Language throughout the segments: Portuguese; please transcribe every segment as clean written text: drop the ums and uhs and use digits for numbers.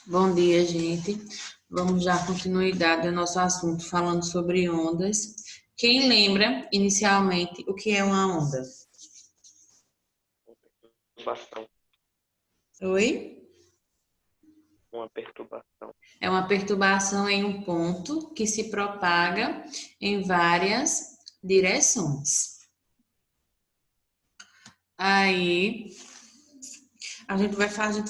Bom dia, gente. Vamos dar continuidade ao nosso assunto falando sobre ondas. Quem lembra, inicialmente, o que é uma onda? Perturbação. Oi? Uma perturbação. É uma perturbação em um ponto que se propaga em várias direções. Aí, a gente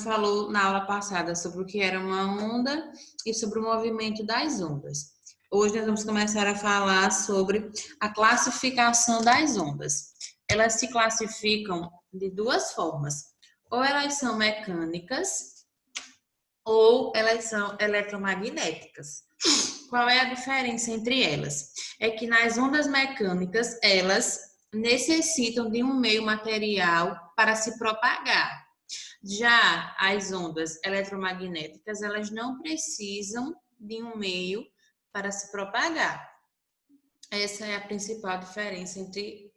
falou na aula passada sobre o que era uma onda e sobre o movimento das ondas. Hoje nós vamos começar a falar sobre a classificação das ondas. Elas se classificam de duas formas. Ou elas são mecânicas ou elas são eletromagnéticas. Qual é a diferença entre elas? É que nas ondas mecânicas, elas necessitam de um meio material para se propagar. Já as ondas eletromagnéticas, elas não precisam de um meio para se propagar. Essa é a principal diferença entre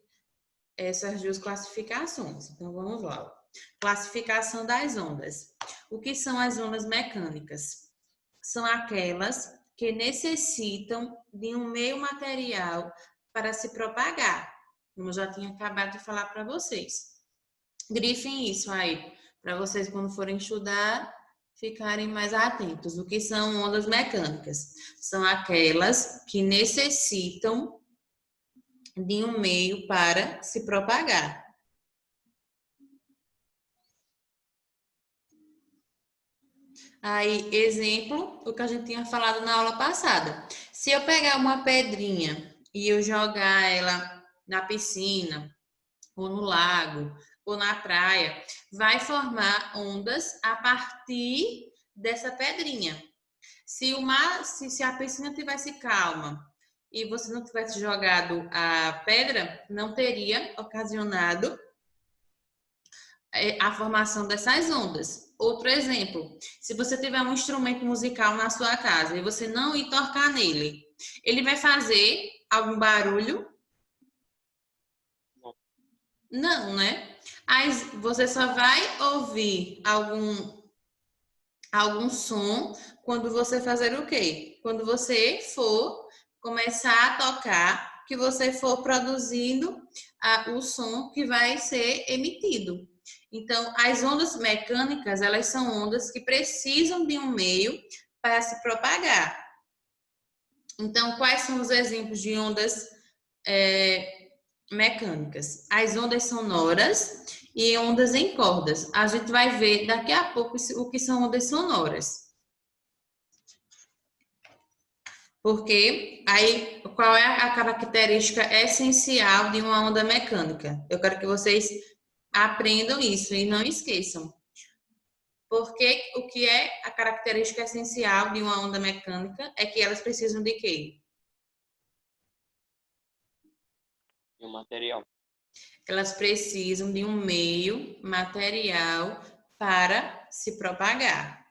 essas duas classificações. Então, vamos lá. Classificação das ondas. O que são as ondas mecânicas? São aquelas que necessitam de um meio material para se propagar. Como eu já tinha acabado de falar para vocês. Grifem isso aí, para vocês, quando forem estudar, ficarem mais atentos. O que são ondas mecânicas? São aquelas que necessitam de um meio para se propagar. Aí, exemplo, o que a gente tinha falado na aula passada. Se eu pegar uma pedrinha e eu jogar ela na piscina, ou no lago, ou na praia, vai formar ondas a partir dessa pedrinha. Se a piscina tivesse calma e você não tivesse jogado a pedra, não teria ocasionado a formação dessas ondas. Outro exemplo, se você tiver um instrumento musical na sua casa e você não ir tocar nele, ele vai fazer algum barulho? Não, né? Aí você só vai ouvir algum som quando você fazer o quê? Quando você for começar a tocar, que você for produzindo o som que vai ser emitido. Então, as ondas mecânicas, elas são ondas que precisam de um meio para se propagar. Então, quais são os exemplos de ondas mecânicas? As ondas sonoras e ondas em cordas. A gente vai ver daqui a pouco o que são ondas sonoras. Porque aí, qual é a característica essencial de uma onda mecânica? Eu quero que vocês aprendam isso e não esqueçam. Porque o que é a característica essencial de uma onda mecânica é que elas precisam de quê? E o material. Elas precisam de um meio material para se propagar.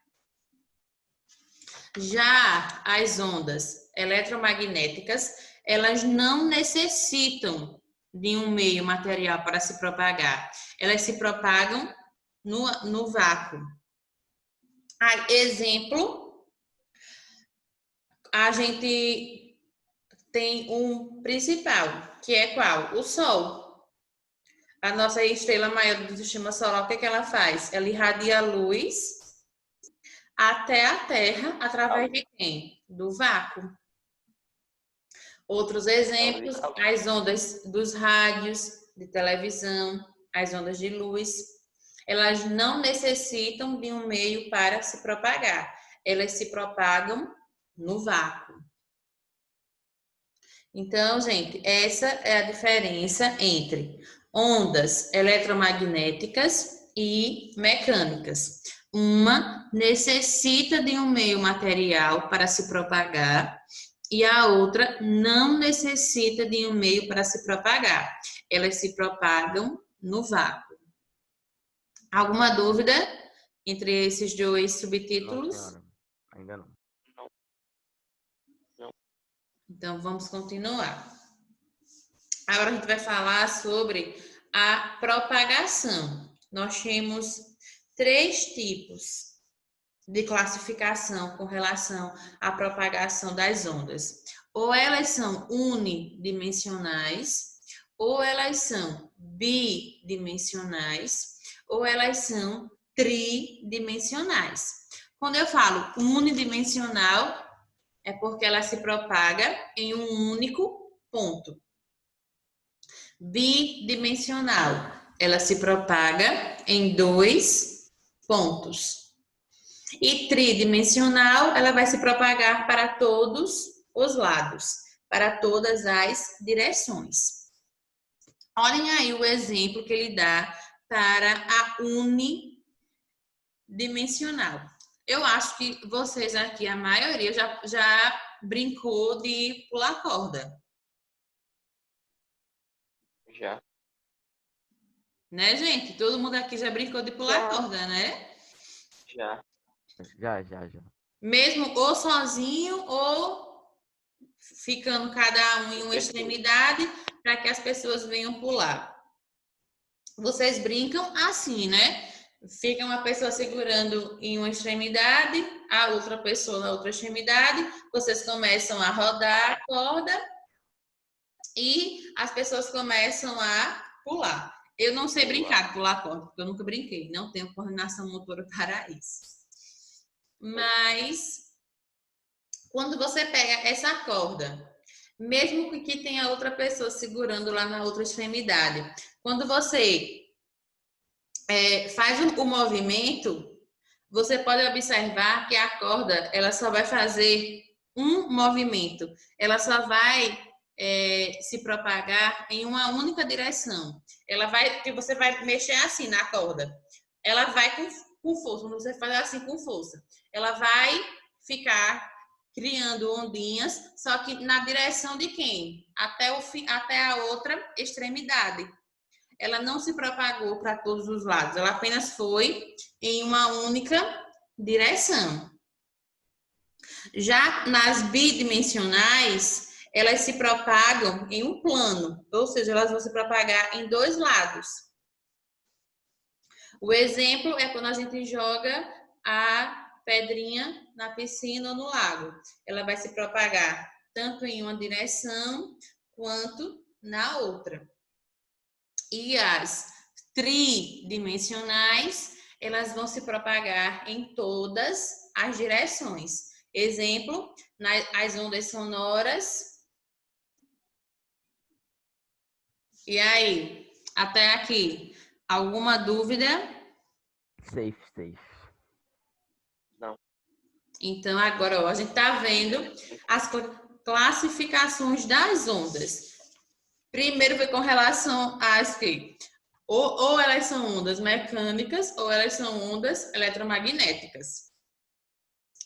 Já as ondas eletromagnéticas, elas não necessitam de um meio material para se propagar. Elas se propagam no vácuo. Exemplo, a gente tem um principal, que é qual? O Sol. A nossa estrela maior do sistema solar, o que ela faz? Ela irradia luz até a Terra através de quem? Do vácuo. Outros exemplos, as ondas dos rádios, de televisão, as ondas de luz, elas não necessitam de um meio para se propagar. Elas se propagam no vácuo. Então, gente, essa é a diferença entre ondas eletromagnéticas e mecânicas. Uma necessita de um meio material para se propagar e a outra não necessita de um meio para se propagar. Elas se propagam no vácuo. Alguma dúvida entre esses dois subtítulos? Não, senhora. Ainda não. Então, vamos continuar. Agora a gente vai falar sobre a propagação. Nós temos 3 tipos de classificação com relação à propagação das ondas. Ou elas são unidimensionais, ou elas são bidimensionais, ou elas são tridimensionais. Quando eu falo unidimensional, é porque ela se propaga em um único ponto. Bidimensional, ela se propaga em 2 pontos. E tridimensional, ela vai se propagar para todos os lados, para todas as direções. Olhem aí o exemplo que ele dá para a unidimensional. Eu acho que vocês aqui, a maioria, já brincou de pular corda. Já. Né, gente? Todo mundo aqui já brincou de pular corda, né? Já. Já. Mesmo ou sozinho ou ficando cada um em uma extremidade para que as pessoas venham pular. Vocês brincam assim, né? Fica uma pessoa segurando em uma extremidade, a outra pessoa na outra extremidade, vocês começam a rodar a corda e as pessoas começam a pular. Eu não sei brincar de pular corda, porque eu nunca brinquei, não tenho coordenação motora para isso. Mas quando você pega essa corda, mesmo que tenha outra pessoa segurando lá na outra extremidade, quando você faz o movimento, você pode observar que a corda ela só vai fazer um movimento, ela só vai se propagar em uma única direção. Você vai mexer assim na corda, ela vai com força, quando você faz assim com força, ela vai ficar criando ondinhas, só que na direção de quem? Até a outra extremidade. Ela não se propagou para todos os lados, ela apenas foi em uma única direção. Já nas bidimensionais, elas se propagam em um plano, ou seja, elas vão se propagar em 2 lados. O exemplo é quando a gente joga a pedrinha na piscina ou no lago. Ela vai se propagar tanto em uma direção quanto na outra. E as tridimensionais, elas vão se propagar em todas as direções. Exemplo, as ondas sonoras. E aí, até aqui, alguma dúvida? Safe. Não. Então, agora, ó, a gente está vendo as classificações das ondas. Primeiro foi com relação às que ou elas são ondas mecânicas ou elas são ondas eletromagnéticas.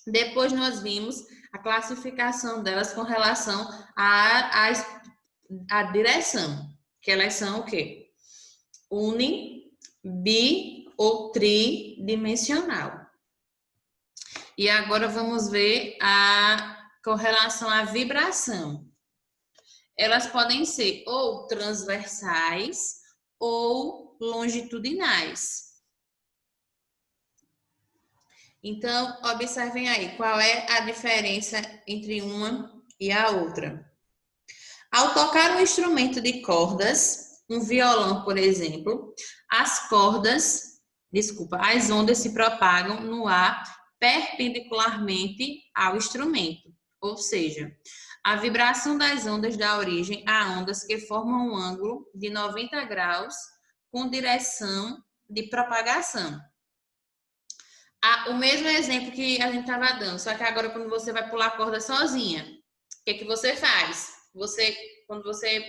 Depois nós vimos a classificação delas com relação à direção, que elas são o quê? Bi ou tridimensional. E agora vamos ver com relação à vibração. Elas podem ser ou transversais ou longitudinais. Então, observem aí qual é a diferença entre uma e a outra. Ao tocar um instrumento de cordas, um violão, por exemplo, as ondas se propagam no ar perpendicularmente ao instrumento, ou seja, a vibração das ondas dá origem a ondas que formam um ângulo de 90 graus com direção de propagação. O mesmo exemplo que a gente estava dando, só que agora quando você vai pular a corda sozinha, o que você faz? Quando você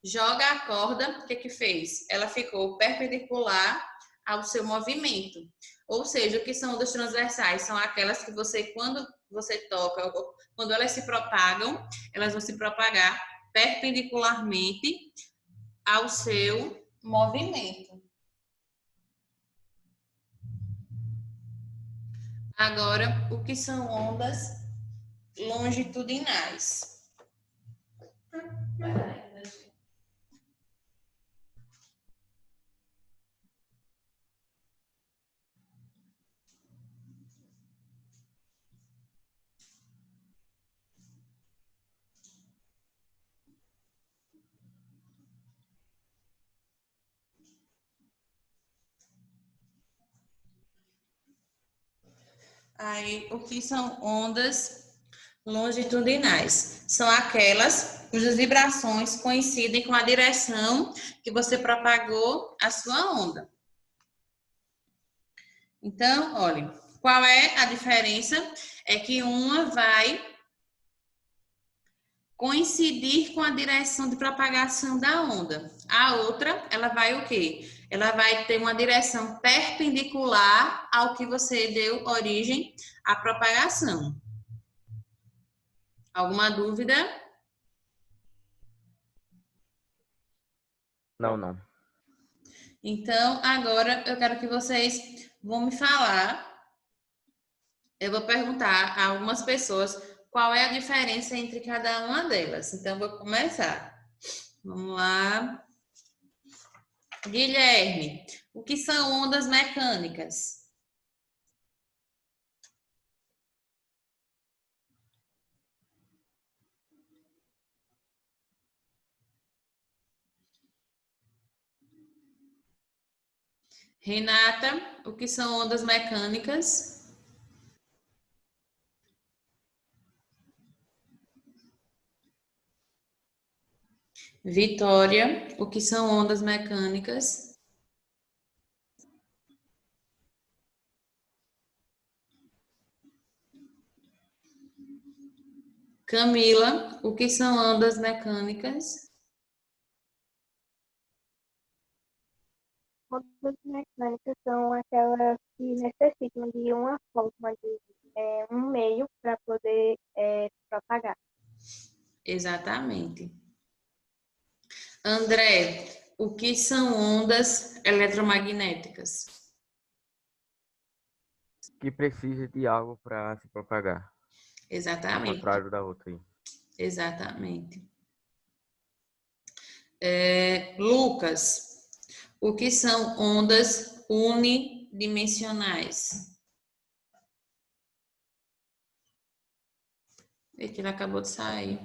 joga a corda, o que fez? Ela ficou perpendicular ao seu movimento. Ou seja, o que são ondas transversais? São aquelas que quando você toca, quando elas se propagam, elas vão se propagar perpendicularmente ao seu movimento. Agora, o que são ondas longitudinais? Aí, o que são ondas longitudinais? São aquelas cujas vibrações coincidem com a direção que você propagou a sua onda. Então, olha, qual é a diferença? É que uma vai coincidir com a direção de propagação da onda. A outra, ela vai o quê? Ela vai ter uma direção perpendicular ao que você deu origem à propagação. Alguma dúvida? Não. Então, agora eu quero que vocês vão me falar. Eu vou perguntar a algumas pessoas qual é a diferença entre cada uma delas. Então, eu vou começar. Vamos lá. Guilherme, o que são ondas mecânicas? Renata, o que são ondas mecânicas? Vitória, o que são ondas mecânicas? Camila, o que são ondas mecânicas? Ondas mecânicas são aquelas que necessitam de uma forma de um meio para poder propagar. Exatamente. André, o que são ondas eletromagnéticas? Que precisa de algo para se propagar. Ao Exatamente. contrário da outra aí. Exatamente. Lucas, o que são ondas unidimensionais? Eita, ele acabou de sair.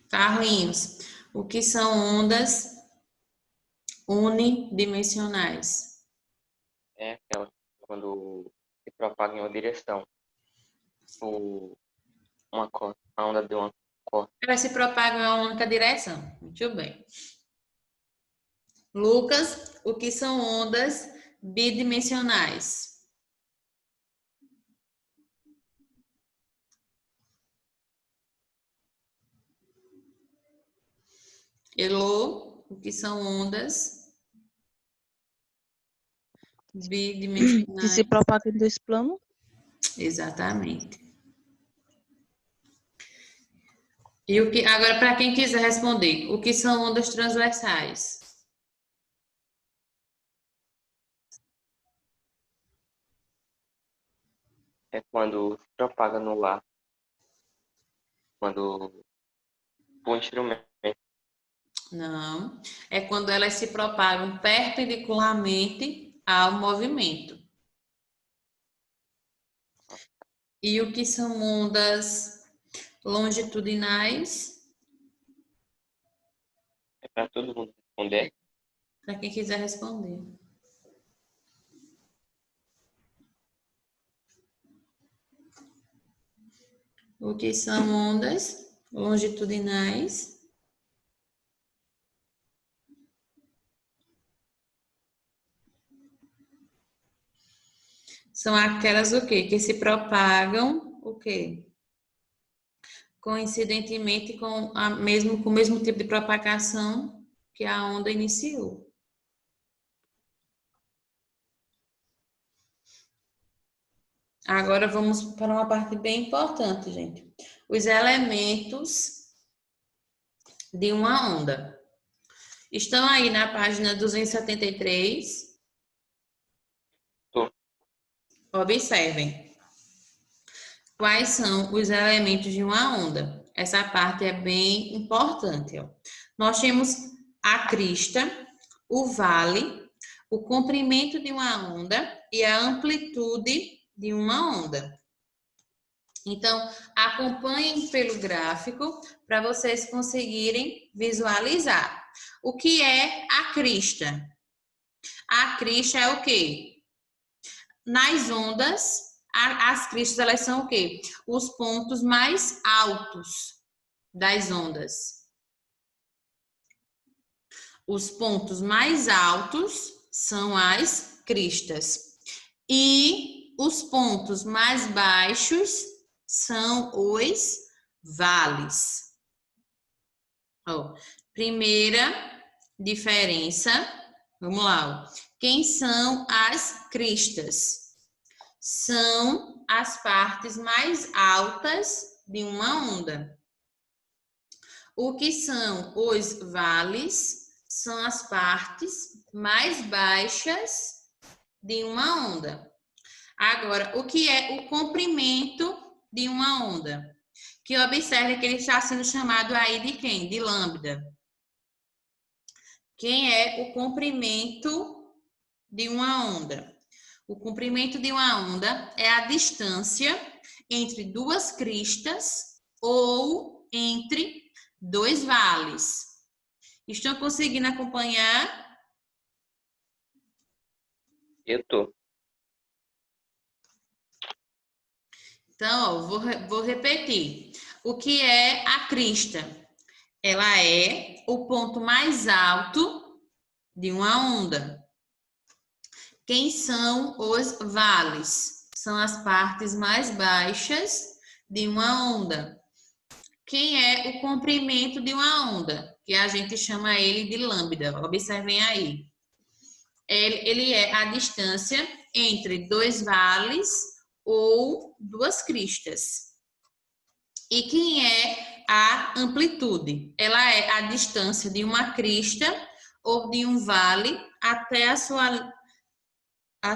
Carlinhos, o que são ondas unidimensionais? É aquela quando se propaga em uma direção. A onda de uma cor. Elas se propagam em uma única direção. Muito bem. Lucas, o que são ondas bidimensionais? Elô, o que são ondas bidimensionais? Que se propagam em dois planos. Exatamente. E o que agora, para quem quiser responder, o que são ondas transversais? É quando se propaga no ar. Quando o instrumento. Não. É quando elas se propagam perpendicularmente ao movimento. E o que são ondas longitudinais? É para todo mundo responder. Para quem quiser responder. O que são ondas longitudinais? São aquelas o quê? Que se propagam o quê? Coincidentemente com o mesmo tipo de propagação que a onda iniciou. Agora vamos para uma parte bem importante, gente. Os elementos de uma onda. Estão aí na página 273. Observem. Quais são os elementos de uma onda? Essa parte é bem importante. Ó. Nós temos a crista, o vale, o comprimento de uma onda e a amplitude de uma onda. Então, acompanhem pelo gráfico para vocês conseguirem visualizar. O que é a crista? A crista é o quê? Nas ondas, As cristas, elas são o quê? Os pontos mais altos das ondas. Os pontos mais altos são as cristas. E os pontos mais baixos são os vales. Ó, primeira diferença, vamos lá. Ó. Quem são as cristas? São as partes mais altas de uma onda. O que são os vales? São as partes mais baixas de uma onda. Agora, o que é o comprimento de uma onda? Que observe que ele está sendo chamado aí de quem? De lambda. Quem é o comprimento de uma onda? O comprimento de uma onda é a distância entre duas cristas ou entre dois vales. Estão conseguindo acompanhar? Eu tô. Então, ó, vou repetir. O que é a crista? Ela é o ponto mais alto de uma onda. Quem são os vales? São as partes mais baixas de uma onda. Quem é o comprimento de uma onda? Que a gente chama ele de lambda. Observem aí. Ele é a distância entre dois vales ou duas cristas. E quem é a amplitude? Ela é a distância de uma crista ou de um vale até a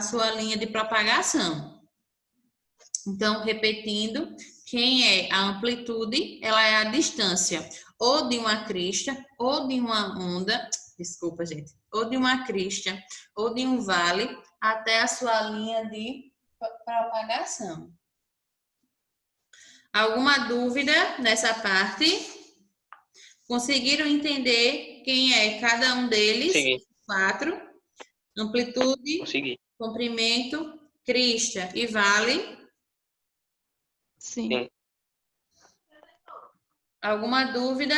sua linha de propagação. Então, repetindo, quem é a amplitude? Ela é a distância ou de uma crista ou de uma onda, desculpa, gente, ou de uma crista ou de um vale até a sua linha de propagação. Alguma dúvida nessa parte? Conseguiram entender quem é cada um deles? Consegui. 4. Amplitude, Consegui. comprimento, crista e vale. Sim. Alguma dúvida?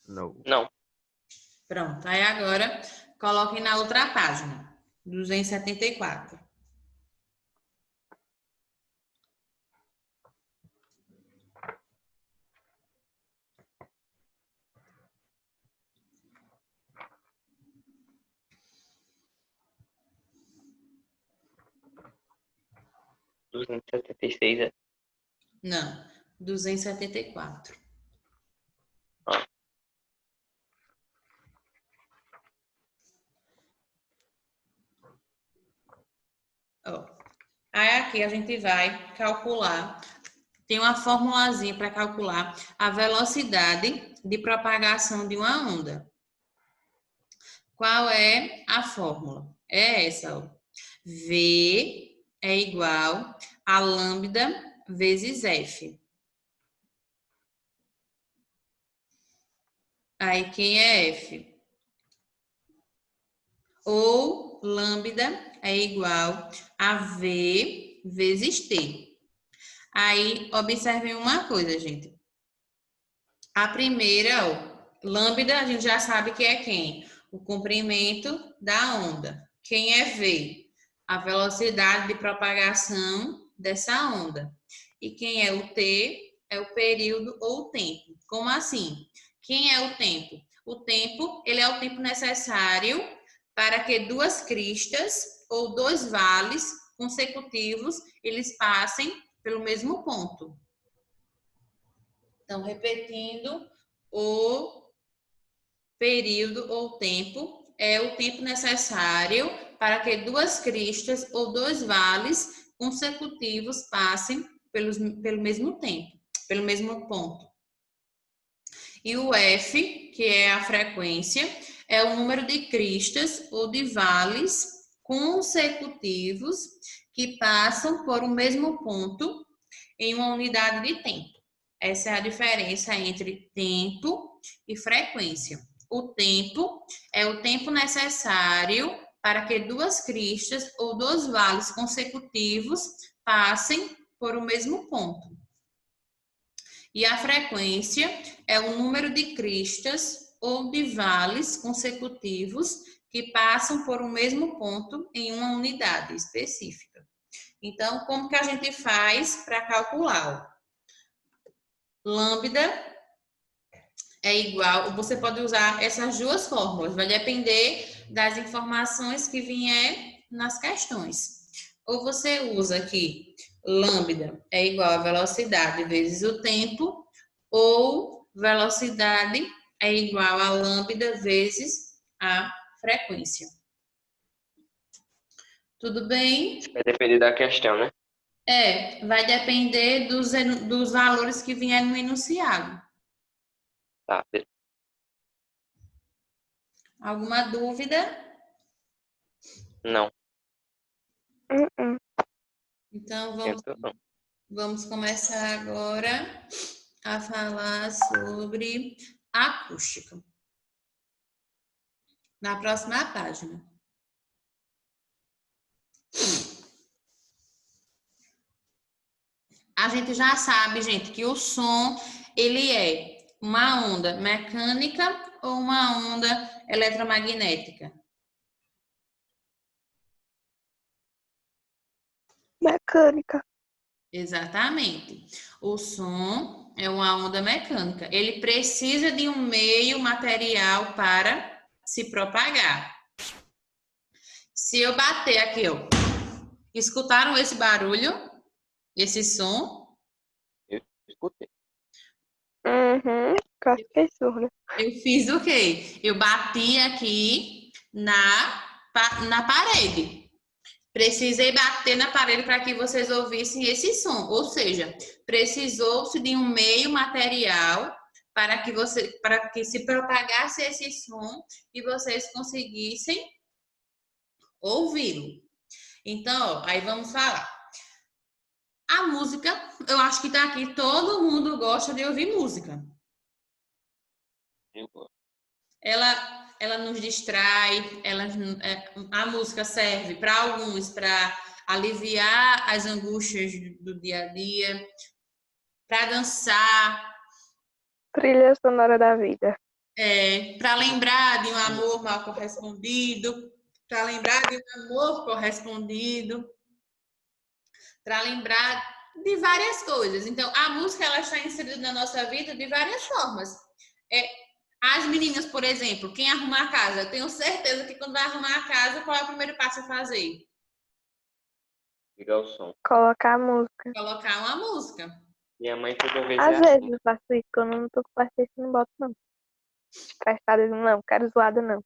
Não. Não. Pronto. Aí agora, coloquem na outra página. 274. R$276. Não. 274. Ó. Aí aqui a gente vai calcular. Tem uma formulazinha para calcular a velocidade de propagação de uma onda. Qual é a fórmula? É essa, ó. V é igual a lambda vezes F. Aí, quem é F? Ou lambda é igual a V vezes T. Aí, observem uma coisa, gente. A primeira, ó, lambda, a gente já sabe que é quem? O comprimento da onda. Quem é V? A velocidade de propagação dessa onda. E quem é o T? É o período ou tempo. Como assim? Quem é o tempo? O tempo, ele é o tempo necessário para que duas cristas ou dois vales consecutivos, eles passem pelo mesmo ponto. Então, repetindo, o período ou tempo é o tempo necessário para que duas cristas ou dois vales consecutivos passem pelo mesmo tempo, pelo mesmo ponto. E o F, que é a frequência, é o número de cristas ou de vales consecutivos que passam por o mesmo ponto em uma unidade de tempo. Essa é a diferença entre tempo e frequência. O tempo é o tempo necessário para que duas cristas ou dois vales consecutivos passem por o mesmo ponto. E a frequência é o número de cristas ou de vales consecutivos que passam por o mesmo ponto em uma unidade específica. Então, como que a gente faz para calcular? Lambda é igual, você pode usar essas duas fórmulas, vai depender das informações que vier nas questões. Ou você usa aqui, lambda é igual a velocidade vezes o tempo, ou velocidade é igual a lambda vezes a frequência. Tudo bem? Vai depender da questão, né? Vai depender dos valores que vierem no enunciado. Tá, beleza. Alguma dúvida? Não, Então, não. vamos começar agora a falar sobre acústica. Na próxima página. A gente já sabe, gente, que o som, ele é uma onda mecânica ou uma onda eletromagnética? Mecânica. Exatamente. O som é uma onda mecânica. Ele precisa de um meio material para se propagar. Se eu bater aqui, ó, escutaram esse barulho? Esse som? Eu escutei. Quase fiquei surda. Eu fiz o quê? Eu bati aqui na parede. Precisei bater na parede para que vocês ouvissem esse som. Ou seja, precisou-se de um meio material para que se propagasse esse som e vocês conseguissem ouvi-lo. Então, ó, aí vamos falar. A música, eu acho que tá aqui, todo mundo gosta de ouvir música. Ela nos distrai, a música serve para alguns para aliviar as angústias do dia a dia, para dançar. Trilha sonora da vida. Para lembrar de um amor mal correspondido, para lembrar de um amor correspondido, para lembrar de várias coisas. Então, a música ela está inserida na nossa vida de várias formas. As meninas, por exemplo, quem arruma a casa, eu tenho certeza que quando vai arrumar a casa, qual é o primeiro passo a fazer? Ligar o som. Colocar a música. Colocar uma música. Minha mãe toda vez Às é vezes assim. eu faço isso, quando eu não tô com paciência, não boto não. Festada, não, quero zoada não.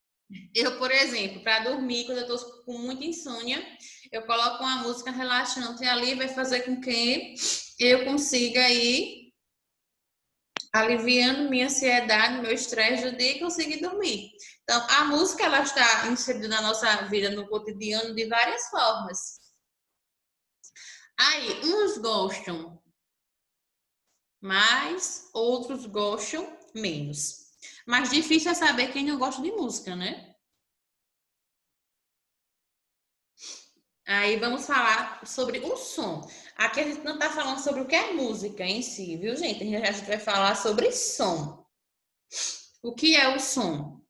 Eu, por exemplo, para dormir, quando eu tô com muita insônia, eu coloco uma música relaxante ali, vai fazer com que eu consiga ir aliviando minha ansiedade, meu estresse do dia e conseguir dormir. Então, a música, ela está inserida na nossa vida, no cotidiano, de várias formas. Aí, uns gostam mais, outros gostam menos. Mas difícil é saber quem não gosta de música, né? Aí vamos falar sobre o som. Aqui a gente não está falando sobre o que é música em si, viu, gente? A gente vai falar sobre som. O que é o som?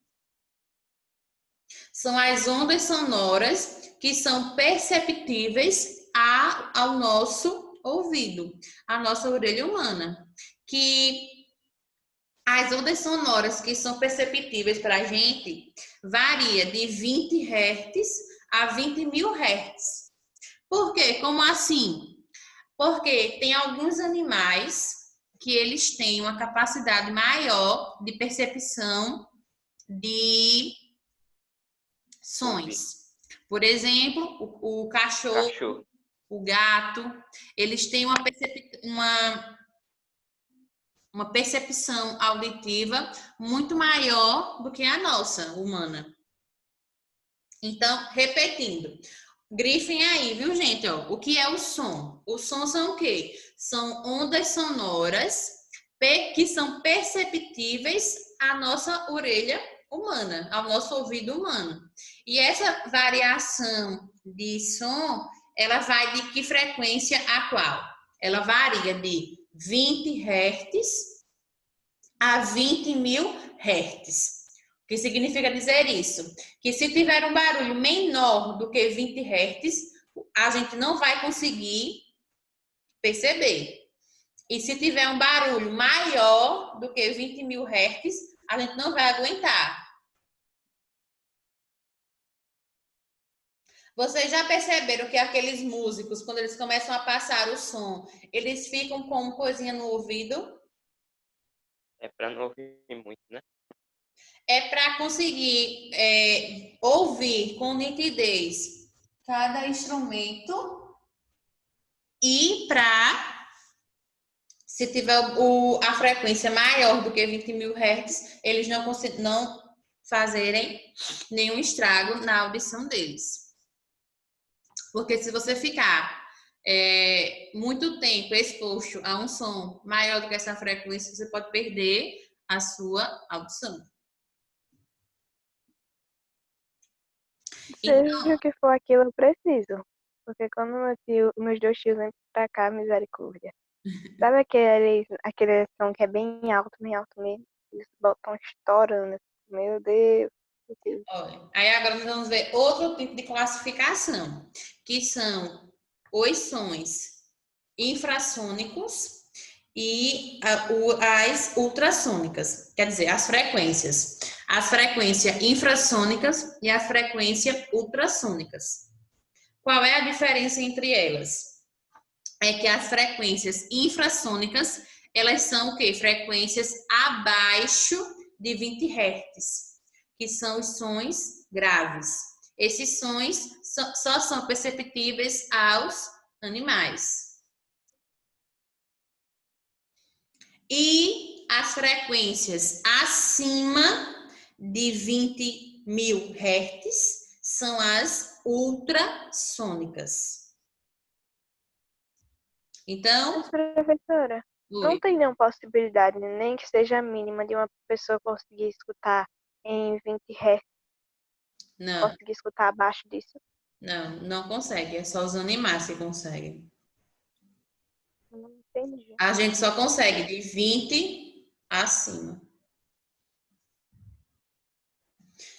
São as ondas sonoras que são perceptíveis ao nosso ouvido, à nossa orelha humana. Que as ondas sonoras que são perceptíveis para a gente varia de 20 Hz a 20 mil Hz. Por quê? Como assim? Porque tem alguns animais que eles têm uma capacidade maior de percepção de sons. Por exemplo, o cachorro, o gato, eles têm uma percepção auditiva muito maior do que a nossa, humana. Então, repetindo, grifem aí, viu, gente? Ó, o que é o som? O som são o quê? São ondas sonoras que são perceptíveis à nossa orelha humana, ao nosso ouvido humano. E essa variação de som, ela vai de que frequência a qual? Ela varia de 20 Hz a 20.000 Hz. O que significa dizer isso? Que se tiver um barulho menor do que 20 Hz, a gente não vai conseguir perceber. E se tiver um barulho maior do que 20.000 Hz, a gente não vai aguentar. Vocês já perceberam que aqueles músicos, quando eles começam a passar o som, eles ficam com uma coisinha no ouvido? É para não ouvir muito, né? É para conseguir ouvir com nitidez cada instrumento e para, se tiver a frequência maior do que 20.000 Hz, eles não fazerem nenhum estrago na audição deles. Porque se você ficar muito tempo exposto a um som maior do que essa frequência, você pode perder a sua audição. Seja o que for aquilo, eu preciso. Porque quando meus dois tios vêm pra cá, misericórdia. Sabe aquele som que é bem alto mesmo? Eles botam estourando. Meu Deus. Olha, aí agora nós vamos ver outro tipo de classificação, que são os sons infrassônicos e as ultrassônicas, quer dizer, as frequências infrassônicas e as frequências ultrassônicas. Qual é a diferença entre elas? É que as frequências infrassônicas, elas são o quê? Frequências abaixo de 20 Hz, que são os sons graves. Esses sons só são perceptíveis aos animais. E as frequências acima de 20.000 Hz são as ultrassônicas. Então, Mas, professora, não tem nenhuma possibilidade, nem que seja mínima, de uma pessoa conseguir escutar em 20 Hz? não, Conseguir escutar abaixo disso? não consegue. É só os animais que conseguem. Não entendi. A gente só consegue de 20 acima.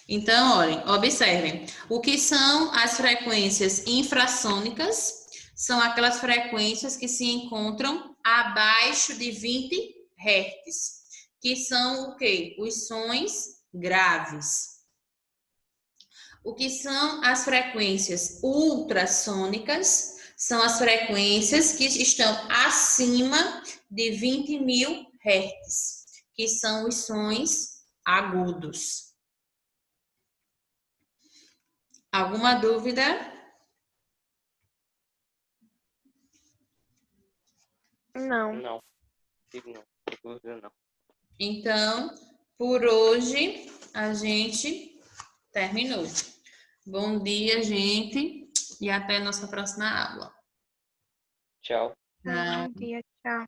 Então, olhem, observem. O que são as frequências infrassônicas? São aquelas frequências que se encontram abaixo de 20 Hz, que são o quê? Os sons graves. O que são as frequências ultrassônicas? São as frequências que estão acima de 20.000 Hz, que são os sons agudos. Alguma dúvida? Não. Não. Não. Então, por hoje, a gente terminou. Bom dia, gente, e até a nossa próxima aula. Tchau. Bom dia, tchau.